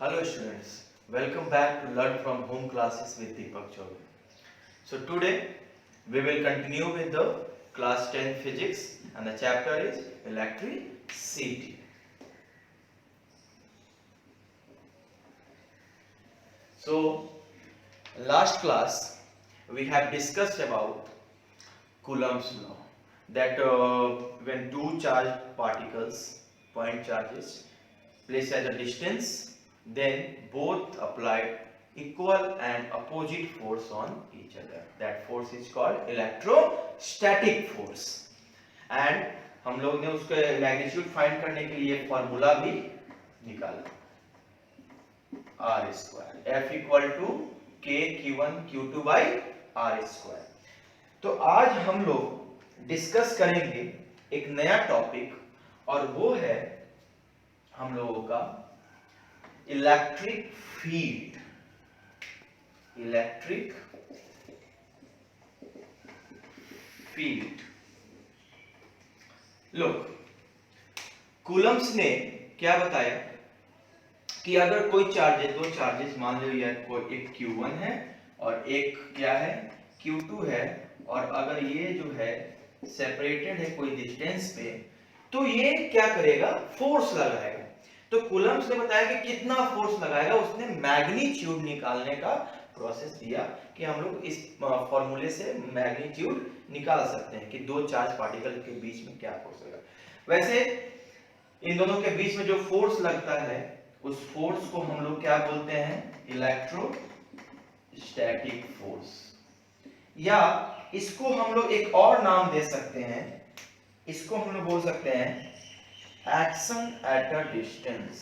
Hello students, welcome back to Learn from Home classes with Deepak Chaudhary. So today we will continue with the class 10 physics and the chapter is electricity. So last class we have discussed about Coulomb's law that when two charged particles, point charges, placed at a distance, then both applied equal and opposite force on each other. That force is called electrostatic force. And हम लोग ने उसके magnitude find करने के लिए formula भी निकाला, R square F equal to K Q1 Q2 by are square. तो आज हम लोग डिस्कस करेंगे एक नया टॉपिक और वो है हम लोगों का इलेक्ट्रिक फील्ड. Electric field. लोग कूलम्स ने क्या बताया कि अगर कोई चार्जेस, दो चार्जेस मान लो यार, कोई एक Q1 है और एक क्या है Q2 है, और अगर ये जो है सेपरेटेड है कोई डिस्टेंस पे, तो ये क्या करेगा, फोर्स लगाएगा. तो कूलम्स ने बताया कि कितना फोर्स लगाएगा, उसने मैग्नीट्यूड निकालने का प्रोसेस दिया कि हम लोग इस फॉर्मूले से मैग्नीट्यूड निकाल सकते हैं कि दो चार्ज पार्टिकल के बीच में क्या फोर्स लगा. वैसे इन दोनों के बीच में जो फोर्स लगता है उस फोर्स को हम लोग क्या बोलते हैं, इलेक्ट्रोस्टैटिक फोर्स, या इसको हम लोग एक और नाम दे सकते हैं, इसको हम लोग बोल सकते हैं एक्शन एट अ डिस्टेंस.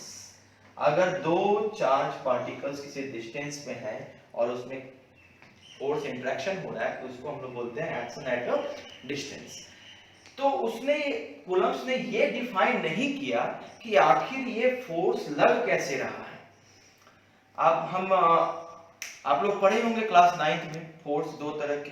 अगर दो चार्ज पार्टिकल्स किसी डिस्टेंस पे हैं और उसमें फोर्स इंटरेक्शन हो रहा है तो उसको हम लोग बोलते हैं एक्शन एट अ डिस्टेंस. तो उसने, कूलम्स ने ये डिफाइन नहीं किया कि आखिर ये फोर्स लग कैसे रहा है. आप लोग पढ़े होंगे क्लास 9th में फोर्स दो तरह के,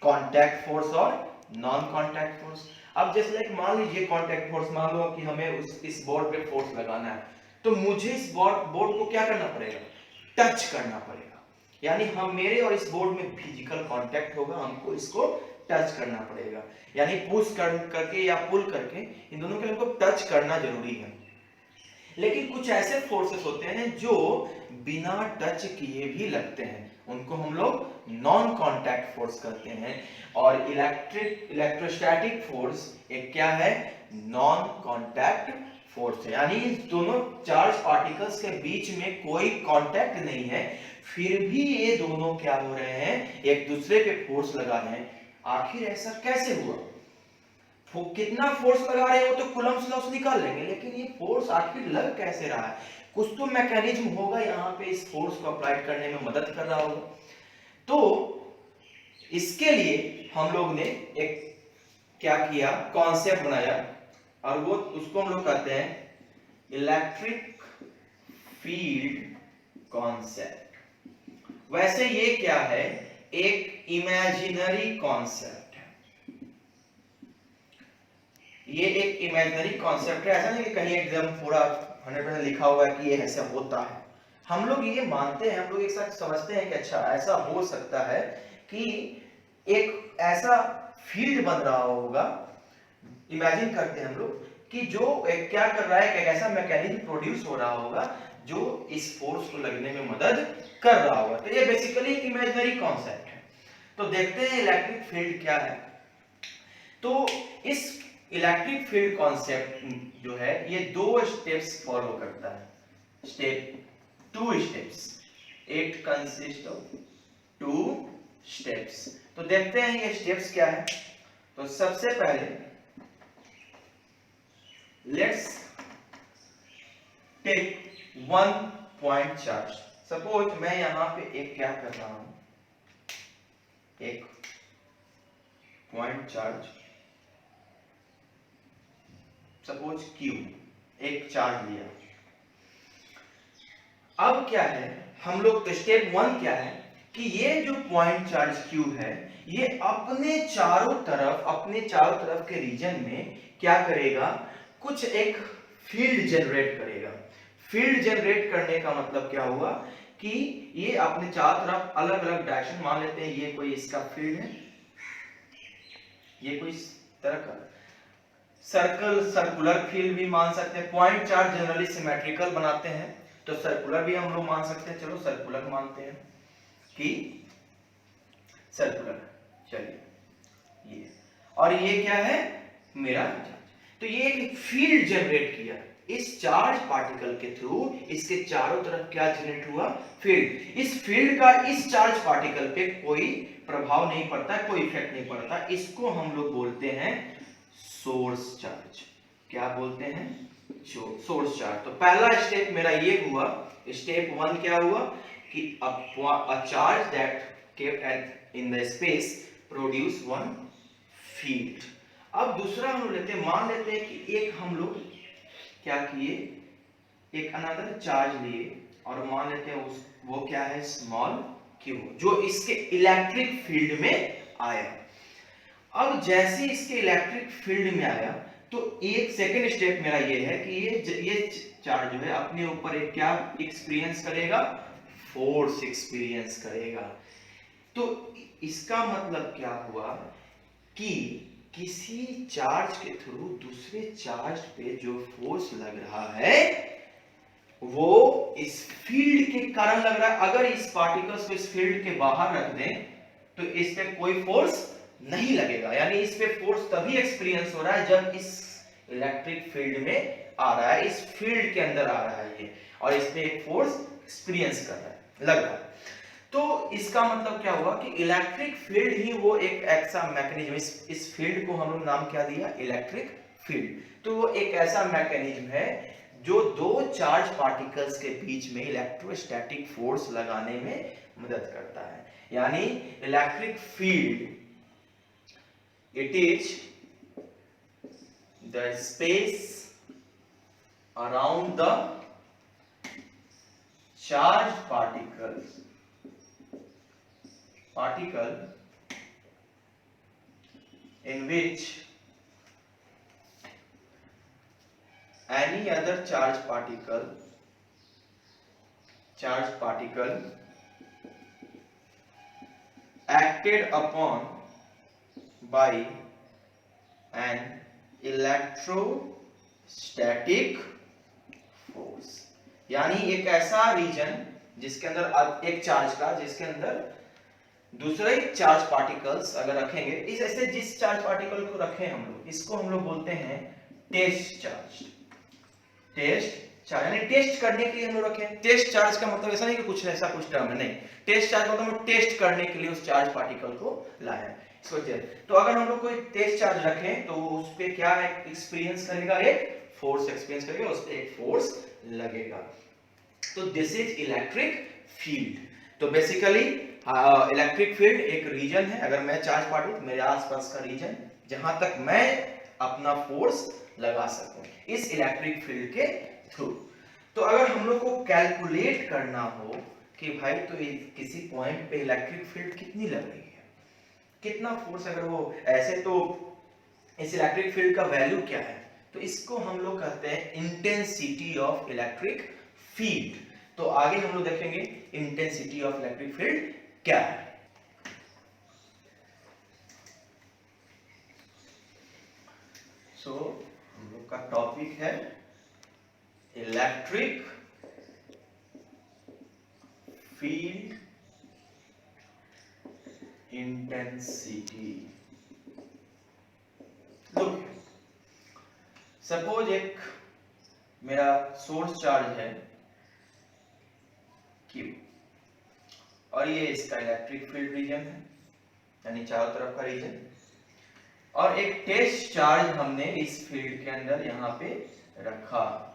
कांटेक्ट फोर्स और नॉन कांटेक्ट फोर्स. अब जैसे एक मान लीजिए कांटेक्ट फोर्स, मान लो कि हमें इस बोर्ड पे फोर्स लगाना है, तो मुझे इस बोर्ड को क्या करना पड़ेगा, टच करना पड़ेगा. यानी हम, मेरे और इस बोर्ड में फिजिकल कांटेक्ट होगा, हमको इसको टच करना पड़ेगा. यानी पुश करके या पुल करके इन दोनों के लिए हमको टच करना जरूरी है. लेकिन कुछ ऐसे फोर्सेस होते हैं जो बिना टच किए भी लगते हैं, उनको हम लोग नॉन कांटेक्ट फोर्स कहते हैं. और इलेक्ट्रोस्टैटिक फोर्स एक क्या है, नॉन कांटेक्ट फोर्स है. यानी इन दोनों चार्ज पार्टिकल्स के बीच में कोई कांटेक्ट नहीं है, फिर भी ये दोनों क्या हो रहे हैं, एक दूसरे पे फोर्स लगा रहे हैं. आखिर ऐसा कैसे हुआ, कितना फोर्स लगा रहे हो तो कूलम्स लॉ से निकाल लेंगे, लेकिन ये फोर्स आखिर लग कैसे रहा है, कुछ तो मैकेनिज्म होगा यहाँ पे इस फोर्स को अप्लाई करने में मदद कर रहा होगा. तो इसके लिए हम लोग ने एक क्या किया, कॉन्सेप्ट बनाया, और वो उसको हम लोग कहते हैं इलेक्ट्रिक फील्ड कॉन्सेप्ट. वैसे ये क्या है, एक इमेजिनरी कॉन्सेप्ट है. ये एक इमेजिनरी कॉन्सेप्ट है, ऐसा नहीं कि कहीं एकदम पूरा 100% लिखा हुआ है कि ये ऐसा होता है. हम लोग ये मानते हैं, हम लोग एक साथ समझते हैं कि अच्छा ऐसा हो सकता है कि एक ऐसा फील्ड बन रहा होगा. इमेजिन करते हैं हम लोग कि जो क्या कर रहा है, एक ऐसा मैकेनिज्म प्रोड्यूस हो रहा होगा जो इस फोर्स को लगने में मदद कर रहा होगा. तो ये बेसिकली इमेजिनरी कॉन्सेप्ट है. तो देखते हैं इलेक्ट्रिक फील्ड क्या है. तो इस इलेक्ट्रिक फील्ड कॉन्सेप्ट जो है ये दो स्टेप्स फॉलो करता है. Two steps, it consist of 2 steps. तो देखते हैं ये स्टेप्स क्या है. तो सबसे पहले let's take one point charge. Suppose मैं यहां पे एक क्या कर रहा हूं, एक पॉइंट चार्ज, सपोज Q, एक चार्ज लिया. अब क्या है, हम लोग तो स्टेप 1 क्या है कि ये जो पॉइंट चार्ज Q है ये अपने चारों तरफ के रीजन में क्या करेगा, कुछ एक फील्ड जनरेट करेगा. फील्ड जनरेट करने का मतलब क्या हुआ कि ये अपने चारों तरफ अलग अलग डायरेक्शन, मान लेते हैं ये कोई इसका फील्ड है, ये कोई इस तरह का सर्कल, सर्कुलर फील्ड भी मान सकते हैं। पॉइंट चार्ज जनरली सिमेट्रिकल बनाते हैं, तो सर्कुलर भी हम लोग मान सकते हैं। चलो सर्कुलर मानते हैं कि सर्कुलर, चलिए ये, और ये क्या है मेरा चार्ज। तो ये एक फील्ड जनरेट किया इस चार्ज पार्टिकल के थ्रू, इसके चारों तरफ क्या जनरेट हुआ, फील्ड। इस फील्ड का इस चार्ज पार्टिकल पे कोई प्रभाव नहीं पड़ता, कोई इफेक्ट नहीं पड़ता, इसको हम लोग बोलते हैं सोर्स चार्ज। क्या बोलते हैं, सोर्स चार्ज। तो पहला स्टेप मेरा ये हुआ, स्टेप 1 क्या हुआ कि a charge that kept in the space produce one field। अब दूसरा हम लेते हैं, मान लेते हैं कि एक हम लोग क्या किए, एक अनदर चार्ज लिए और मान लेते हैं वो क्या है स्मॉल q, जो इसके इलेक्ट्रिक फील्ड में आया। अब जैसे इसके इलेक्ट्रिक फील्ड में आया तो एक सेकंड स्टेप मेरा ये है कि ये चार्ज जो है अपने ऊपर एक क्या एक्सपीरियंस करेगा, फोर्स एक्सपीरियंस करेगा। तो इसका मतलब क्या हुआ कि किसी चार्ज के थ्रू दूसरे चार्ज पे जो फोर्स लग रहा है वो इस फील्ड के कारण लग रहा है। अगर इस पार्टिकल्स को इस फील्ड के बाहर रख दें तो इस पे कोई फोर्स नहीं लगेगा, यानी इस पे फोर्स तभी एक्सपीरियंस हो रहा है जब इस इलेक्ट्रिक फील्ड में आ रहा है, इस फील्ड के अंदर आ रहा है ये, और इस पे एक फोर्स एक्सपीरियंस कर रहा है, लग रहा है। तो इसका मतलब क्या हुआ कि इलेक्ट्रिक फील्ड ही वो एक ऐसा मैकेनिज्म, इस फील्ड को हम लोग नाम क्या दिया, इलेक्ट्रिक फील्ड। तो वो एक ऐसा मैकेनिज्म है जो दो चार्ज पार्टिकल्स के बीच में इलेक्ट्रोस्टैटिक फोर्स लगाने में मदद करता है। यानी electric field, it is the space around the charged particle in which any other charged particle acted upon by an electrostatic force। यानी एक ऐसा रीजन जिसके अंदर एक चार्ज का, जिसके अंदर दूसरे चार्ज पार्टिकल्स अगर रखेंगे, इस ऐसे जिस चार्ज पार्टिकल को रखें हम लोग, इसको हम लोग बोलते हैं टेस्ट चार्ज। टेस्ट चार्ज यानी टेस्ट करने के लिए हम लोग रखें। टेस्ट चार्ज का मतलब ऐसा नहीं कि कुछ ऐसा कुछ टर्म है, नहीं, टेस्ट चार्ज मतलब हम टेस्ट करने के लिए उस चार्ज पार्टिकल को लाए। तो अगर हम लोग कोई टेस्ट चार्ज रखें तो उस पे क्या एक्सपीरियंस करेगा, एक फोर्स एक्सपीरियंस करेगा, उस पे एक फोर्स लगेगा। तो दिस इज इलेक्ट्रिक फील्ड। तो बेसिकली इलेक्ट्रिक फील्ड एक रीजन है, अगर मैं चार्ज पार्टिकल, मेरे आसपास का रीजन जहां तक मैं अपना फोर्स लगा सकूं इस इलेक्ट्रिक फील्ड के थ्रू। तो अगर हम लोग को कैलकुलेट करना हो कि भाई तो किसी पॉइंट पे इलेक्ट्रिक फील्ड कितनी लग रही है, कितना फोर्स, अगर वो ऐसे, तो इस इलेक्ट्रिक फील्ड का वैल्यू क्या है, तो इसको हम लोग कहते हैं इंटेंसिटी ऑफ इलेक्ट्रिक फील्ड। तो आगे हम लोग देखेंगे इंटेंसिटी ऑफ इलेक्ट्रिक फील्ड क्या है। सो हम लोग का टॉपिक है electric field intensity. Look, suppose एक मेरा सोर्स चार्ज है Q और ये इसका इलेक्ट्रिक फील्ड रीजन है, यानी चारों तरफ का रीजन, और एक टेस्ट चार्ज हमने इस फील्ड के अंदर यहाँ पे रखा।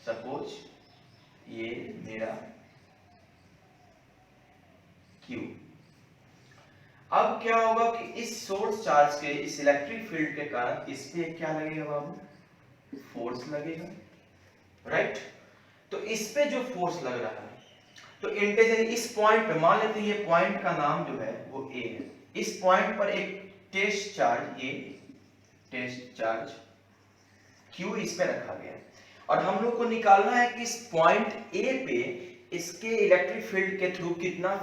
सपोज ये मेरा Q। अब क्या होगा कि इस सोर्स चार्ज के, इस इलेक्ट्रिक फील्ड के कारण इस पे क्या लगेगा बाबू, फोर्स लगेगा, राइट। तो इस पे जो फोर्स लग रहा है, तो इंटेंसिटी इस पॉइंट पे, मान लेते हैं ये पॉइंट का नाम जो है वो A है, इस पॉइंट पर एक टेस्ट चार्ज, ये टेस्ट चार्ज Q इस पे रखा गया है। और हम लोग को निकालना है कि इस पॉइंट ए पे इसके इलेक्ट्रिक फील्ड के थ्रू कितना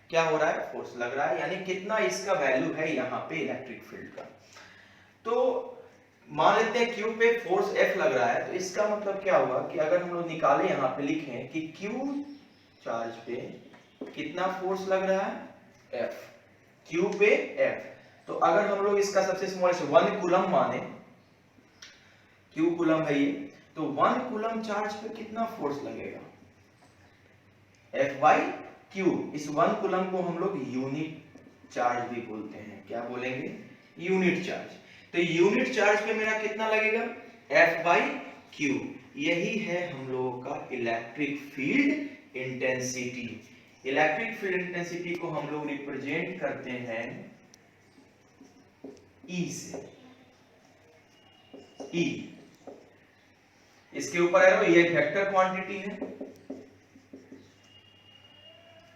क्या हो रहा है, फोर्स लग रहा है, यानी कितना इसका वैल्यू है यहाँ पे इलेक्ट्रिक फील्ड का। तो मान लेते हैं Q पे फोर्स F लग रहा है, तो इसका मतलब क्या हुआ कि अगर हम लोग निकाले यहाँ पे लिखें कि Q चार्ज पे कितना फोर्स लग रहा है, F, Q पे F, तो अगर हम लोग इसका सबसे स्मॉलेस्ट 1 कूलम माने, Q कूलम है ये, तो 1 कूलम चार्ज पे कितना फोर्स लगेगा, F by Q। इस 1 कूलम को हम लोग यूनिट चार्ज भी बोलते हैं, क्या बोलेंगे, यूनिट चार्ज। तो यूनिट चार्ज पे मेरा कितना लगेगा, F by Q। यही है हम लोगों का electric field intensity. Electric field intensity को हम लोग रिप्रेजेंट करते हैं E से, E, इसके ऊपर एरो, ये वेक्टर क्वांटिटी है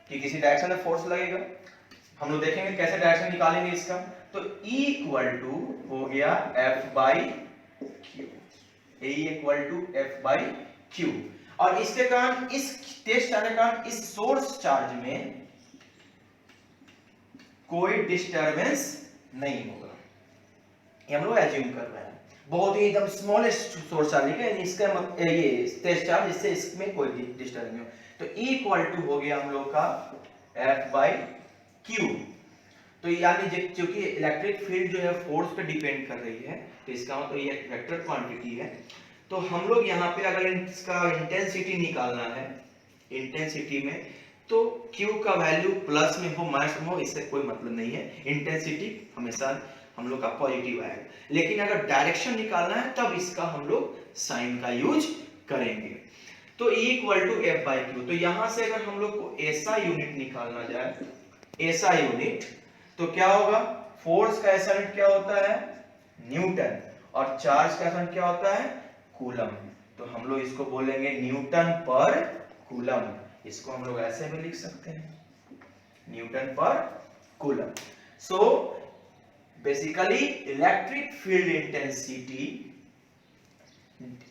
कि किसी डायरेक्शन में फोर्स लगेगा। हम लोग देखेंगे कैसे डायरेक्शन निकालेंगे इसका। तो E इक्वल टू हो गया F by Q, E equal to F by Q। और इसके कारण, इस टेस्ट चार्ज के कारण इस सोर्स चार्ज में कोई डिस्टरबेंस नहीं होगा, ये हम लोग एज्यूम कर रहे हैं। बहुत ही एकदम स्मॉलेस्ट सोर्स चार्ज है, इसका ये टेस्ट चार्ज, इससे इसमें कोई डिस्टर्ब नहीं हो। तो E इक्वल टू हो गया हम लोग का F बाई Q। तो यानी क्योंकि इलेक्ट्रिक फील्ड जो है फोर्स पे डिपेंड कर रही है, तो इसका मतलब ये वेक्टर क्वांटिटी है। तो हम लोग यहाँ पे अगर इसका इंटेंसिटी निकालना है, इंटेंसिटी में तो Q का वैल्यू प्लस में हो माइनस में हो इससे कोई मतलब नहीं है, इंटेंसिटी हमेशा हम लोग का पॉजिटिव आएगा। लेकिन अगर डायरेक्शन निकालना है तब इसका हम लोग साइन का यूज करेंगे। तो E equal to F by Q। तो यहां से अगर हम लोग को ऐसा यूनिट निकालना जाए, ऐसा यूनिट, तो क्या होगा, फोर्स का ऐसा यूनिट क्या होता है, न्यूटन, और चार्ज का ऐसा यूनिट क्या होता है, कूलम। तो हम लोग इसको बोलेंगे न्यूटन पर कूलम। इसको हम लोग ऐसे भी लिख सकते हैं, newton per coulomb. So basically electric field intensity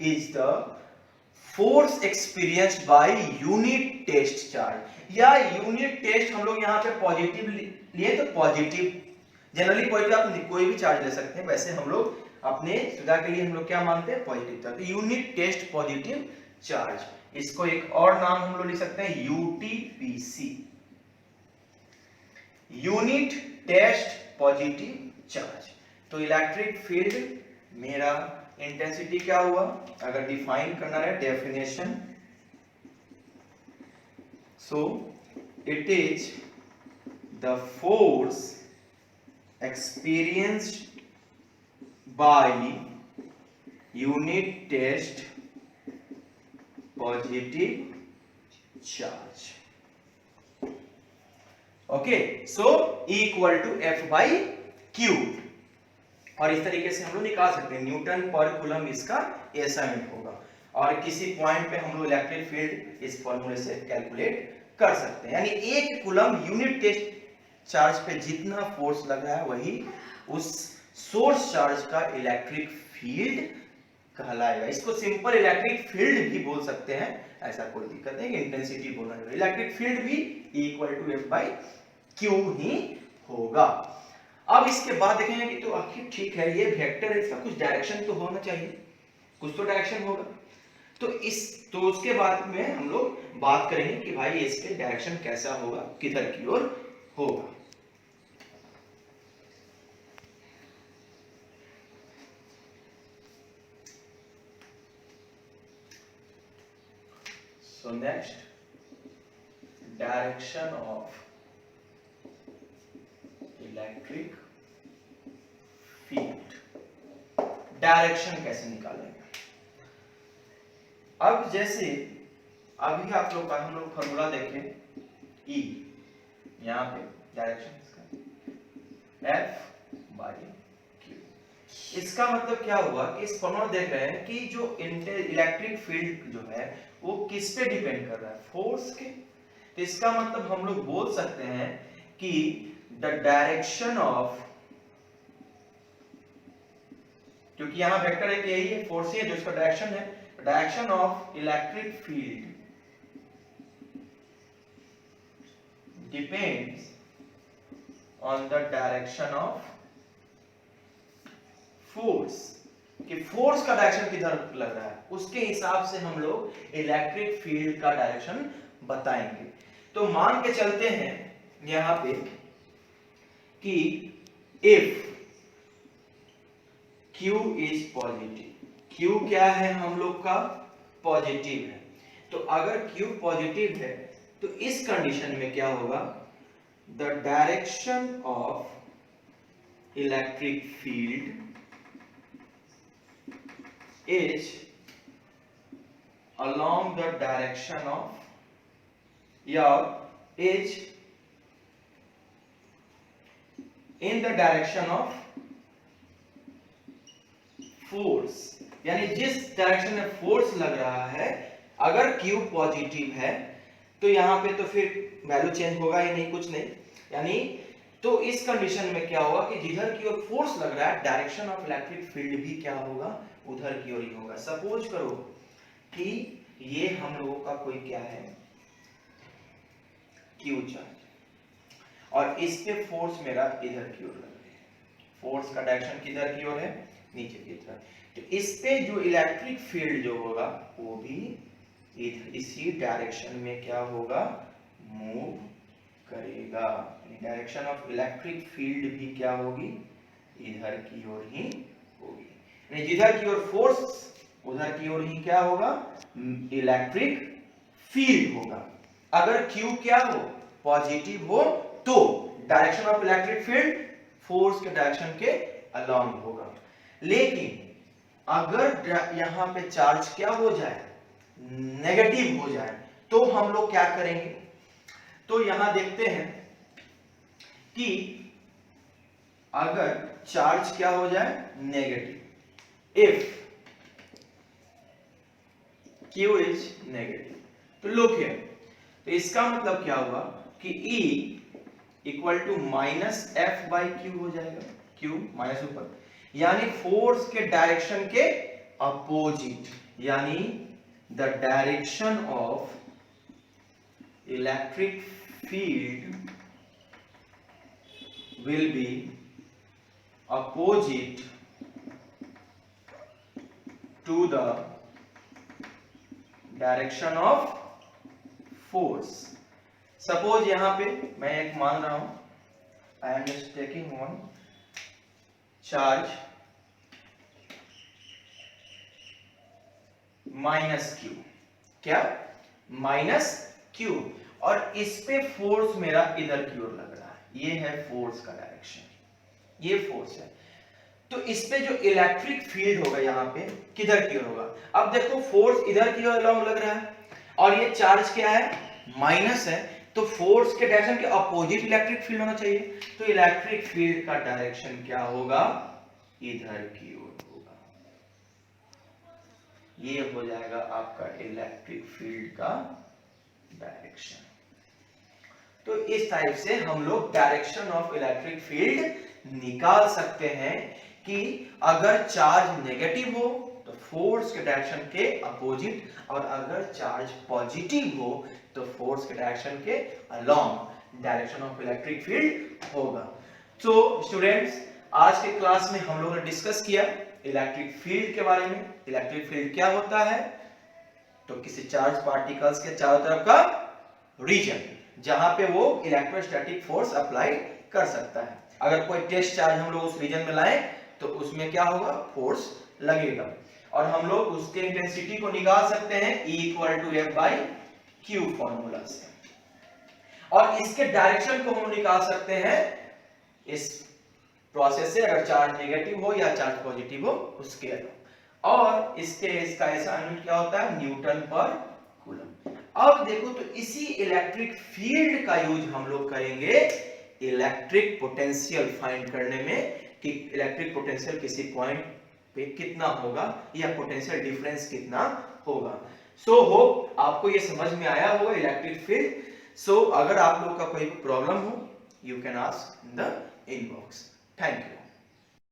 is the force experienced by unit test charge, या यूनिट टेस्ट हम लोग यहाँ पे पॉजिटिव लिए तो पॉजिटिव, जनरली पॉजिटिव आप कोई भी चार्ज ले सकते हैं, वैसे हम लोग अपने सुविधा के लिए हम लोग क्या मानते हैं, पॉजिटिव चार्ज। तो यूनिट टेस्ट पॉजिटिव चार्ज, इसको एक और नाम हम लोग लिख सकते हैं यूटीपीसी, यूनिट टेस्ट पॉजिटिव चार्ज। तो इलेक्ट्रिक फील्ड मेरा इंटेंसिटी क्या हुआ, अगर डिफाइन करना है definition, so it is the force experienced by unit test positive charge. Okay, so E equal to F by Q। और इस तरीके से हम लोग निकाल सकते हैं, न्यूटन पर कूलम इसका ऐसा यूनिट होगा। और किसी पॉइंट पे हम लोग इलेक्ट्रिक फील्ड इस फॉर्मूले से कैलकुलेट कर सकते हैं, यानी एक कूलम यूनिट टेस्ट चार्ज पे जितना फोर्स लग रहा है वही उस सोर्स चार्ज का इलेक्ट्रिक फील्ड कहलाएगा। इसको सिंपल इलेक्ट्रिक फील्ड भी बोल सकते हैं, ऐसा कोई दिक्कत नहीं, इंटेंसिटी बोलना है। इलेक्ट्रिक फील्ड भी E equal to F by Q ही होगा। अब इसके बाद देखेंगे कि तो आखिर ठीक है, ये वेक्टर है, इसका कुछ डायरेक्शन तो होना चाहिए, कुछ तो डायरेक्शन होगा। तो उसके बाद में हम लोग बात करेंगे कि भाई इसके डायरेक्शन कैसा होगा, किधर की ओर होगा। So next, direction of electric field, direction कैसे निकालेंगे। अब जैसे अभी आप लोग का हम लोग फॉर्मूला देखें, E यहाँ पे डायरेक्शन इसका F बाई Q। इसका मतलब क्या हुआ कि इस फॉर्मूला देख रहे हैं कि जो इलेक्ट्रिक फील्ड जो है वो किस पे डिपेंड कर रहा है, फोर्स के। तो इसका मतलब हम लोग बोल सकते हैं कि द डायरेक्शन ऑफ, क्योंकि यहां वेक्टर एक यही है, फोर्स ही है जो इसका डायरेक्शन है, direction of electric field depends on the direction of force, कि फोर्स का डायरेक्शन किधर लग रहा है उसके हिसाब से हम लोग इलेक्ट्रिक फील्ड का डायरेक्शन बताएंगे। तो मान के चलते हैं यहां पे कि if Q is positive, Q क्या है हम लोग का पॉजिटिव है, तो अगर Q पॉजिटिव है तो इस कंडीशन में क्या होगा, the direction of electric field is along the direction of is in the direction of force, यानी जिस डायरेक्शन में फोर्स लग रहा है अगर Q पॉजिटिव है तो यहां पे तो फिर वैल्यू चेंज होगा ही नहीं, कुछ नहीं, यानी तो इस कंडीशन में क्या होगा कि जिधर की ओर फोर्स लग रहा है डायरेक्शन ऑफ इलेक्ट्रिक फील्ड भी क्या होगा, उधर की ओर ही होगा। सपोज करो कि ये हम लोगों का कोई क्या है Q चार्ज और इस पे फोर्स मेरा इधर की ओर लग रहा है, फोर्स का डायरेक्शन किधर की ओर है, नीचे की तरफ, तो इस पे जो इलेक्ट्रिक फील्ड जो होगा वो भी इधर इसी डायरेक्शन में क्या होगा, मूव करेगा, डायरेक्शन ऑफ इलेक्ट्रिक फील्ड भी क्या होगी, इधर की ओर ही होगी, यानी जिधर की ओर फोर्स उधर की ओर ही क्या होगा, इलेक्ट्रिक फील्ड होगा। अगर Q क्या हो, पॉजिटिव हो, तो direction of electric field force के डायरेक्शन के अलोंग होगा। लेकिन अगर यहां पे चार्ज क्या हो जाए, नेगेटिव हो जाए, तो हम लोग क्या करेंगे, तो यहां देखते हैं कि अगर चार्ज क्या हो जाए, negative, if Q is negative, तो लुक हियर, तो इसका मतलब क्या हुआ कि E equal to minus F by Q हो जाएगा, Q माइनस ऊपर, यानी फोर्स के डायरेक्शन के अपोजिट, यानी the direction of electric field will be opposite to the direction of force। Suppose यहां पे मैं एक मान रहा हूं, I am just taking one charge minus Q, क्या माइनस Q, और इस पे फोर्स मेरा इधर की ओर लग रहा है, ये है फोर्स का डायरेक्शन, ये फोर्स है, तो इस पे जो इलेक्ट्रिक फील्ड होगा यहाँ पे किधर की ओर होगा। अब देखो फोर्स इधर की ओर लग रहा है और ये चार्ज क्या है, माइनस है, तो फोर्स के डायरेक्शन के अपोजिट इलेक्ट्रिक फील्ड होना चाहिए, तो इलेक्ट्रिक फील्ड का डायरेक्शन क्या होगा, इधर की ओर होगा, ये हो जाएगा आपका इलेक्ट्रिक फील्ड का डायरेक्शन। तो इस टाइप से हम लोग डायरेक्शन ऑफ इलेक्ट्रिक फील्ड निकाल सकते हैं कि अगर चार्ज नेगेटिव हो तो फोर्स के डायरेक्शन के अपोजिट, और अगर चार्ज पॉजिटिव हो तो फोर्स के डायरेक्शन के along direction of electric field होगा। तो स्टूडेंट्स, आज के क्लास में हम लोगों ने डिस्कस किया इलेक्ट्रिक फील्ड के बारे में। इलेक्ट्रिक फील्ड क्या होता है, तो किसी चार्ज पार्टिकल्स के चारों तरफ का रीजन जहां पे वो इलेक्ट्रोस्टैटिक फोर्स अप्लाई कर सकता है। अगर कोई टेस्ट चार्ज हम लोग उस रीजन में लाएं तो उसमें क्या होगा, फोर्स लगेगा, और हम लोग उसके इंटेंसिटी को निकाल सकते हैं E equal to F by Q formula से, और इसके डायरेक्शन को हम निकाल सकते हैं इस प्रोसेस से, अगर चार्ज नेगेटिव हो या चार्ज पॉजिटिव हो उसके अलावा, और इसका ऐसा यूनिट क्या होता है, न्यूटन पर कूलम। अब देखो, तो इसी इलेक्ट्रिक फील्ड का यूज हम लोग करेंगे इलेक्ट्रिक पोटेंशियल फाइंड करने में, कि इलेक्ट्रिक पोटेंशियल किसी पॉइंट पे कितना होगा या पोटेंशियल डिफरेंस कितना होगा। सो होप आपको ये समझ में आया होगा इलेक्ट्रिक फील्ड। सो अगर आप लोगों का कोई प्रॉब्लम हो, you can ask in the inbox. Thank you.